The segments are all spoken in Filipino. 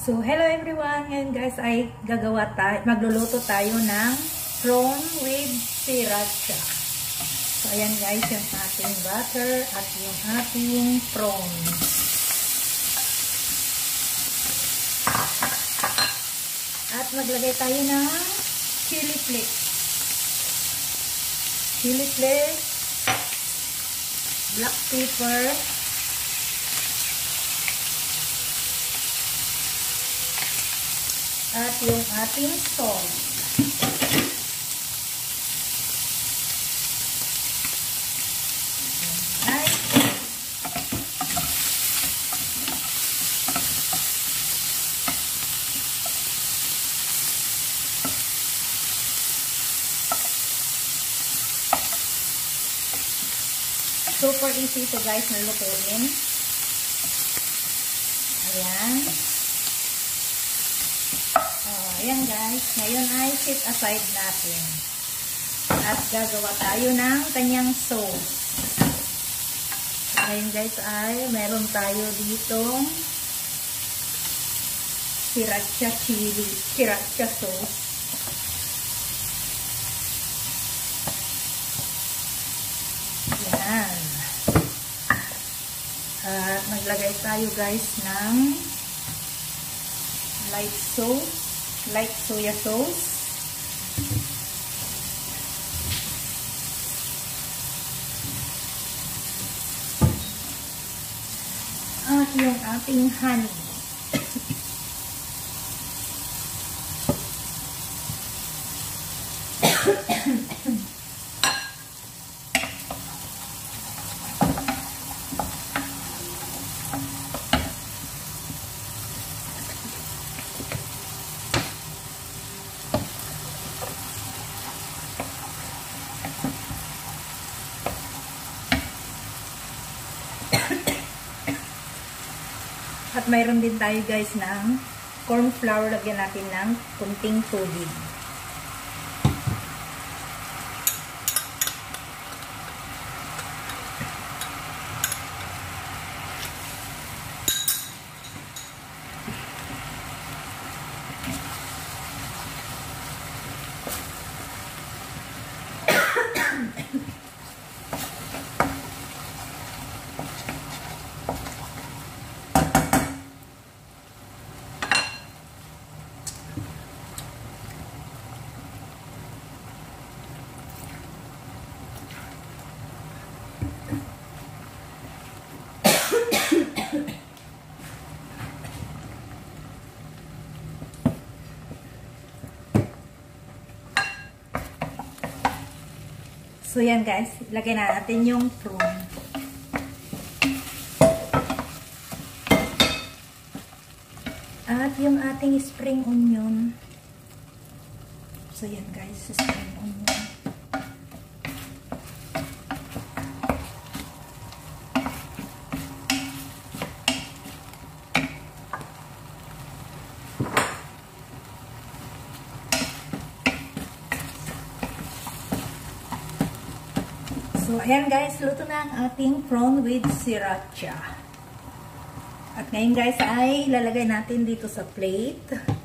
So, hello everyone! Ngayon guys ay magluluto tayo ng prawn with sriracha. So, ayan guys, yung ating butter at yung ating prawn. At maglagay tayo ng chili flakes. Chili flakes, black pepper, at yung ating salt. Ay. Super easy ito guys na lutuin. Ayan. Ayan guys, ngayon ay set aside natin. At gagawa tayo ng kanyang sauce. Ngayon guys ay meron tayo ditong sriracha sauce. Ayan. At maglagay tayo guys ng light soya sauce. At yung ating honey. At mayroon din tayo guys ng corn flour. Lagyan natin ng kunting tubig. So, yan guys. Ilagay na natin yung prawn. At yung ating spring onion. So, yan guys. Spring onion. So, ayan guys, luto na ang ating prawn with sriracha. At ngayon guys ay ilalagay natin dito sa plate.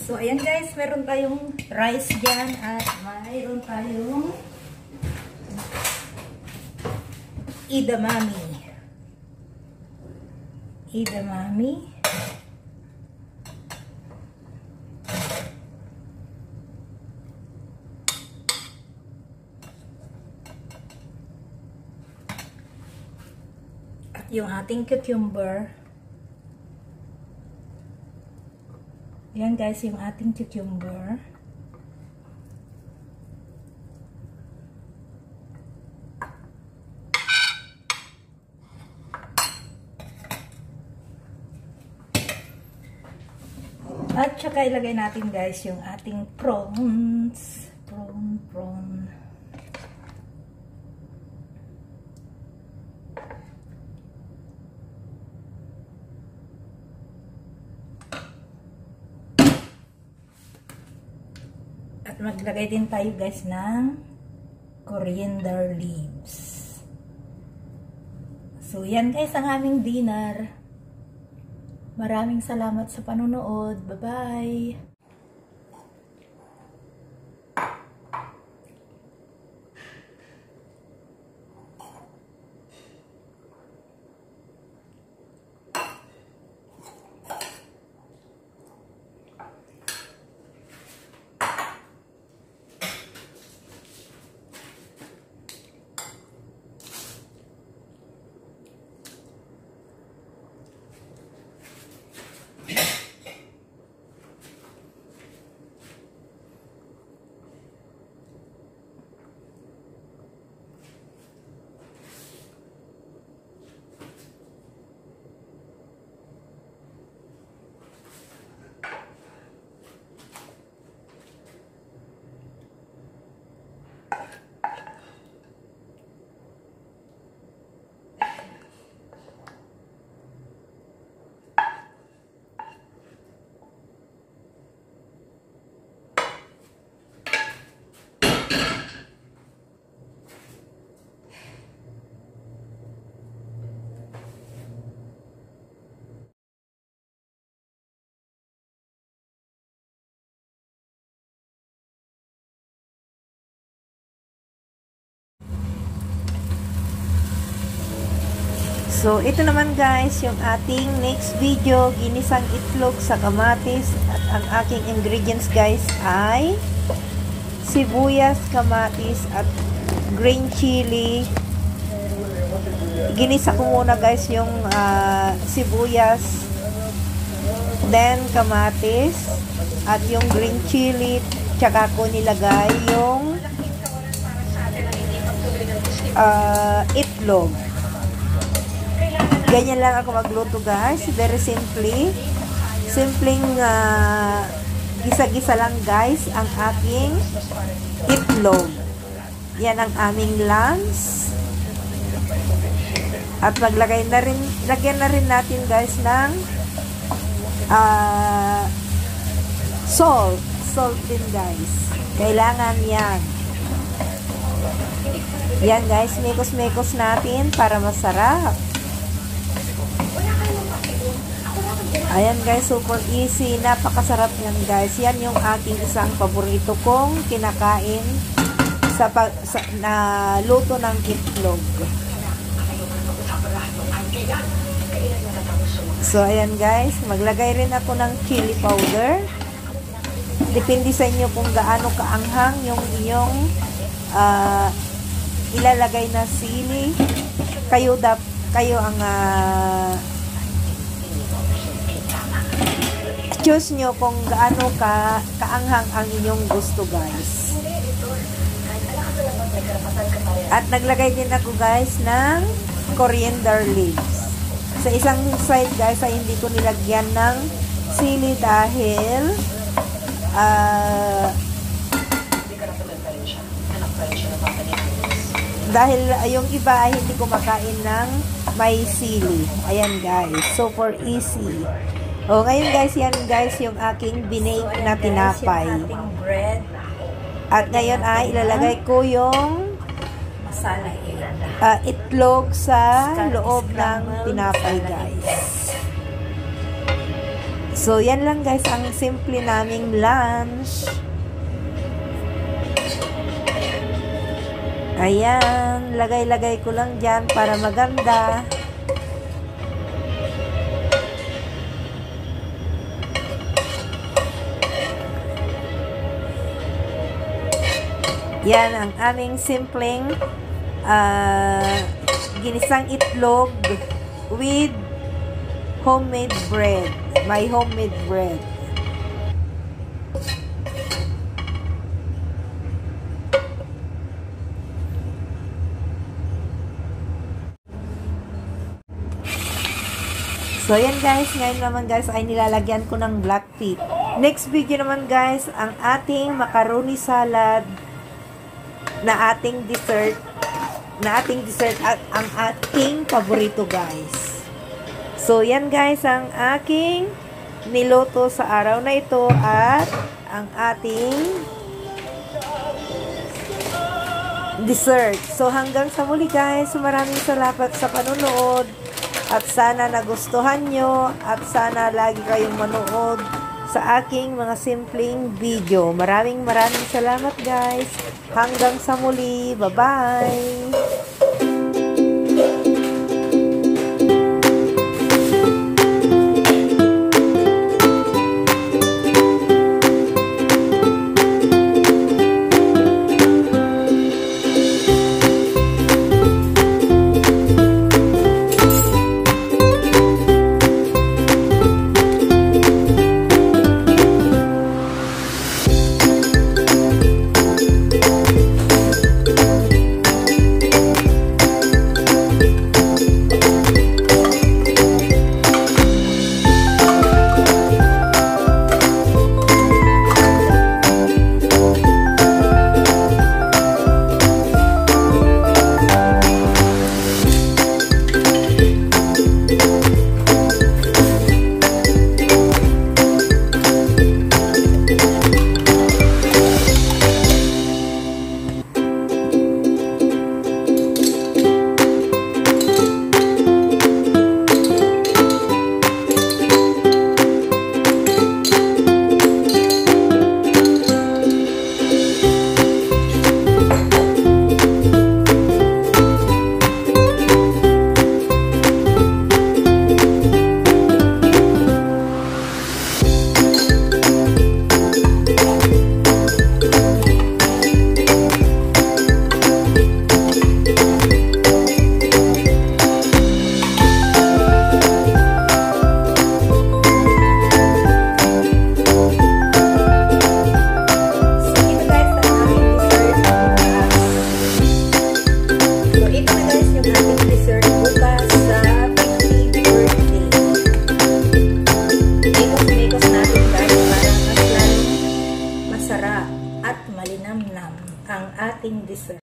So, ayan guys, meron tayong rice dyan at mayroon tayong edamame. At yung ating cucumber. Yan guys, yung ating cucumber. At saka ilagay natin guys yung ating prawns. Prawn. At maglagay din tayo guys ng coriander leaves. So yan guys ang aming dinner. Maraming salamat sa panonood. Bye-bye! So, ito naman guys, yung ating next video, ginisang itlog sa kamatis. At ang aking ingredients guys ay sibuyas, kamatis, at green chili. Ginisa ko muna guys yung sibuyas, then kamatis, at yung green chili. Tsaka ko nilagay yung itlog. Ganyan lang ako magluto guys. Very simply. Simpleng gisa-gisa lang guys ang aking itlog. Yan ang aming lunch. At lagyan na rin natin guys ng salt. Salt din guys. Kailangan yan. Yan guys, mekos-mekos natin para masarap. Ayan guys, super easy. Napakasarap yan guys. Yan yung aking isang paborito kong kinakain na luto ng itlog. So ayan guys, maglagay rin ako ng chili powder. Depende sa inyo kung gaano kaanghang yung inyong ilalagay na sili. Kayo ang choose nyo kung gaano kaanghang ang inyong gusto guys. At naglagay din ako guys ng coriander leaves. Sa isang side guys ay hindi ko nilagyan ng sili dahil yung iba ay hindi ko makain ng may sili. Ayan guys, super easy. O, ngayon guys, yan guys yung aking binake na tinapay. At ngayon ay ilalagay ko yung itlog sa loob ng tinapay guys. So, yan lang guys ang simple naming lunch. Ayan, lagay-lagay ko lang dyan para maganda. Yan ang aming simpleng ginisang itlog with homemade bread. My homemade bread. So, ayan guys. Ngayon naman guys ay nilalagyan ko ng black pea. Next video naman guys, ang ating macaroni salad na ating dessert. At ang ating paborito guys. So, yan guys ang aking niluto sa araw na ito at ang ating dessert. So, hanggang sa muli guys. Maraming salamat sa panunood. At sana nagustuhan nyo. At sana lagi kayong manood sa aking mga simpleng video. Maraming salamat guys. Hanggang sa muli. Bye-bye. At malinamnam ang ating dessert.